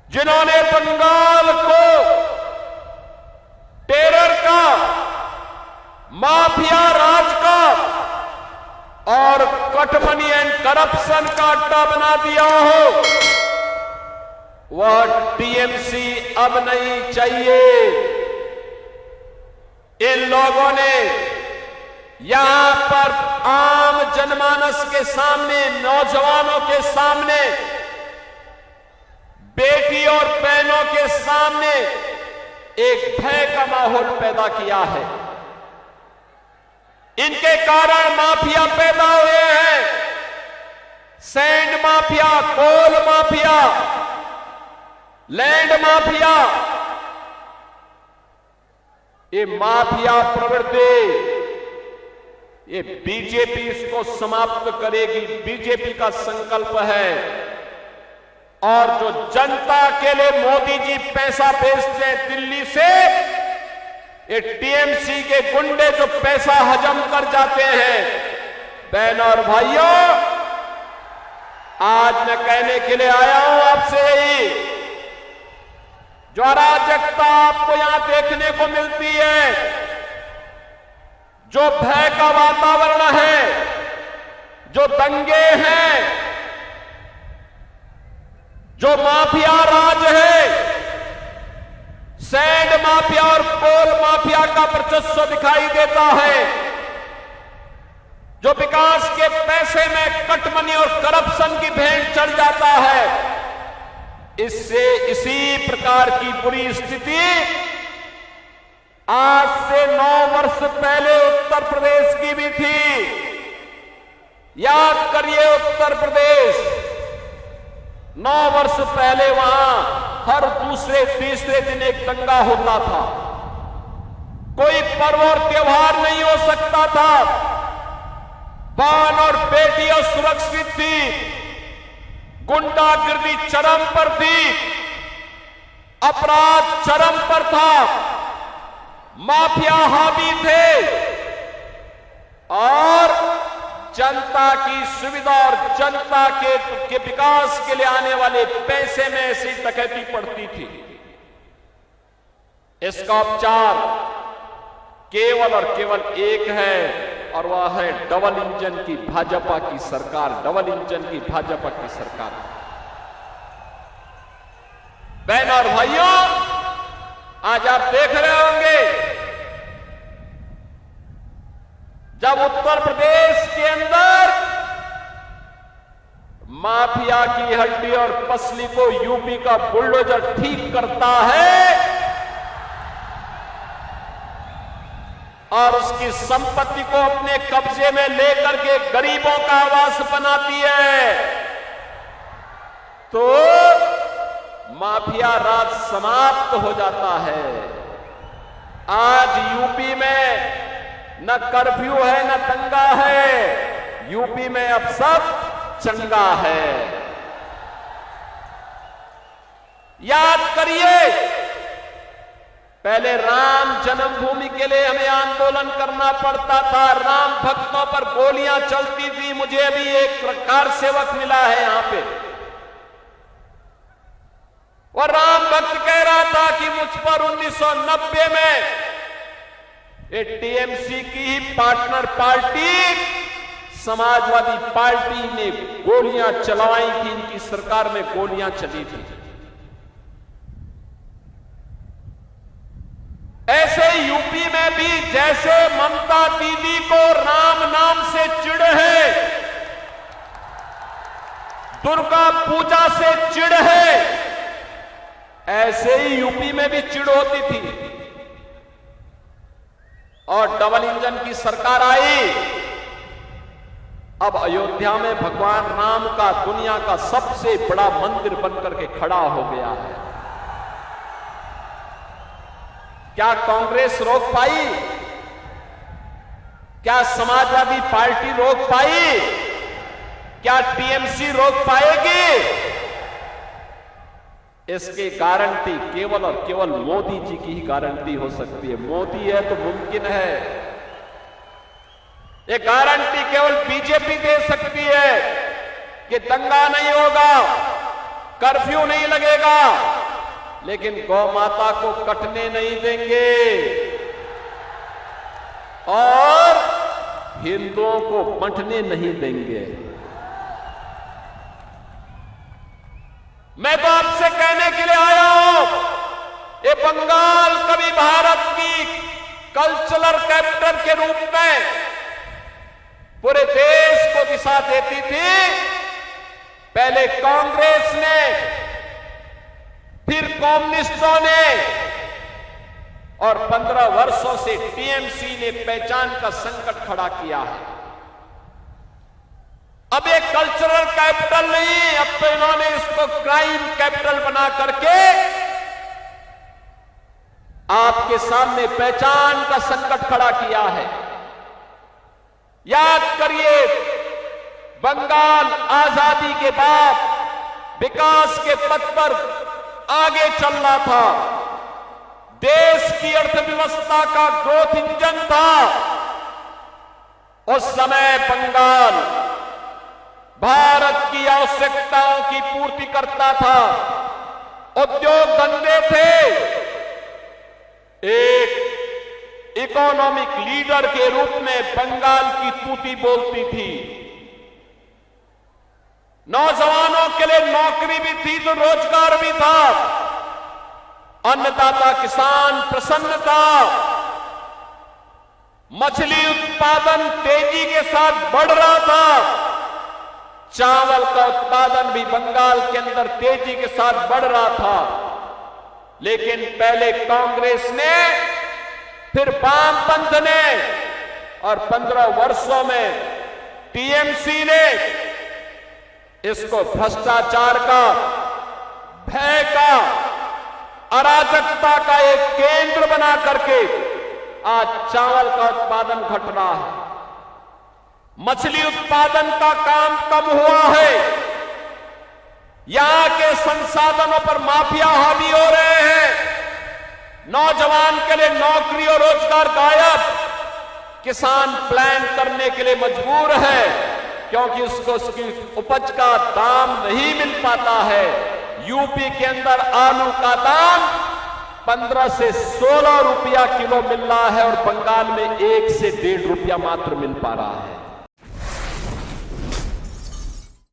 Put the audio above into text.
जिन्होंने बंगाल को टेरर का, माफिया राज का और कटमनी एंड करप्शन का अड्डा बना दिया हो, वह टीएमसी अब नहीं चाहिए। इन लोगों ने यहां पर आम जनमानस के सामने, नौजवानों के सामने, बेटी और बहनों के सामने एक भय का माहौल पैदा किया है। इनके कारण माफिया पैदा हुए हैं, सैंड माफिया, कोल माफिया, लैंड माफिया। ये माफिया प्रवृत्ति, ये बीजेपी इसको समाप्त करेगी, बीजेपी का संकल्प है। और जो जनता के लिए मोदी जी पैसा भेजते हैं दिल्ली से, ये टीएमसी के गुंडे जो पैसा हजम कर जाते हैं। बहनों और भाइयों, आज मैं कहने के लिए आया हूं आपसे यही, जो अराजकता आपको यहां देखने को मिलती है, जो भय का वातावरण है, जो दंगे हैं, जो माफिया राज है, सैंड माफिया और कोल माफिया का वर्चस्व दिखाई देता है, जो विकास के पैसे में कटमनी और करप्शन की भेंट चढ़ जाता है, इससे इसी प्रकार की बुरी स्थिति आज से 9 वर्ष पहले उत्तर प्रदेश की भी थी। याद करिए, उत्तर प्रदेश 9 वर्ष पहले वहां हर दूसरे तीसरे दिन एक दंगा होता था। कोई पर्व और त्योहार नहीं हो सकता था। बहन और बेटियां सुरक्षित थी, गुंडागिर्दी चरम पर थी, अपराध चरम पर था, माफिया हावी थे और जनता की सुविधा और जनता के विकास के लिए आने वाले पैसे में ऐसी डकैती पड़ती थी। इसका उपचार केवल और केवल एक है, और वह है डबल इंजन की भाजपा की सरकार, डबल इंजन की भाजपा की सरकार। बहनों और भाइयों, आज आप देख रहे होंगे, जब उत्तर प्रदेश के अंदर माफिया की हड्डी और पसली को यूपी का बुलडोजर ठीक करता है और उसकी संपत्ति को अपने कब्जे में लेकर के गरीबों का आवास बनाती है, तो माफिया राज समाप्त हो जाता है। आज यूपी में न कर्फ्यू है, न दंगा है, यूपी में अब सब चंगा है। याद करिए, पहले राम जन्मभूमि के लिए हमें आंदोलन करना पड़ता था, राम भक्तों पर गोलियां चलती थी। मुझे अभी एक कार सेवक मिला है यहां पे, और राम भक्त कह रहा था कि मुझ पर 1990 में ये टीएमसी की ही पार्टनर पार्टी समाजवादी पार्टी ने गोलियां चलवाई थी, इनकी सरकार में गोलियां चली थी। ऐसे यूपी में भी जैसे ममता दीदी को राम नाम से चिढ़ है, दुर्गा पूजा से चिढ़ है, ऐसे ही यूपी में भी चिढ़ होती थी। और डबल इंजन की सरकार आई। अब अयोध्या में भगवान राम का दुनिया का सबसे बड़ा मंदिर बनकर के खड़ा हो गया है। क्या कांग्रेस रोक पाई? क्या समाजवादी पार्टी रोक पाई? क्या टीएमसी रोक पाएगी? इसकी गारंटी केवल और केवल मोदी जी की ही गारंटी हो सकती है। मोदी है तो मुमकिन है। ये गारंटी केवल बीजेपी दे सकती है कि दंगा नहीं होगा, कर्फ्यू नहीं लगेगा, लेकिन गौ माता को कटने नहीं देंगे और हिंदुओं को बंटने नहीं देंगे। मैं तो आपसे कहने के लिए आया हूं, ये बंगाल कभी भारत की कल्चरल कैपिटल के रूप में पूरे देश को दिशा देती थी। पहले कांग्रेस ने, फिर कम्युनिस्टों ने और 15 वर्षों से टीएमसी ने पहचान का संकट खड़ा किया है। अब ये कल्चरल कैपिटल नहीं, अब तो इन्होंने इसको क्राइम कैपिटल बना करके आपके सामने पहचान का संकट खड़ा किया है। याद करिए, बंगाल आजादी के बाद विकास के पथ पर आगे चल रहा था, देश की अर्थव्यवस्था का ग्रोथ इंजन था। उस समय बंगाल भारत की आवश्यकताओं की पूर्ति करता था, उद्योग धंधे थे, एक इकोनॉमिक लीडर के रूप में बंगाल की तूती बोलती थी। नौजवानों के लिए नौकरी भी थी तो रोजगार भी था, अन्नदाता किसान प्रसन्न था, मछली उत्पादन तेजी के साथ बढ़ रहा था, चावल का उत्पादन भी बंगाल के अंदर तेजी के साथ बढ़ रहा था। लेकिन पहले कांग्रेस ने, फिर वामपंथ ने और 15 वर्षों में टीएमसी ने इसको भ्रष्टाचार का, भय का, अराजकता का एक केंद्र बना करके आज चावल का उत्पादन घट रहा है, मछली उत्पादन का काम कम हुआ है, यहां के संसाधनों पर माफिया हावी हो रहे हैं, नौजवान के लिए नौकरी और रोजगार गायब, किसान प्लान करने के लिए मजबूर है क्योंकि उसको उसकी उपज का दाम नहीं मिल पाता है। यूपी के अंदर आलू का दाम 15 से 16 रुपया किलो मिल रहा है और बंगाल में 1 से 1.5 रुपया मात्र मिल पा रहा है।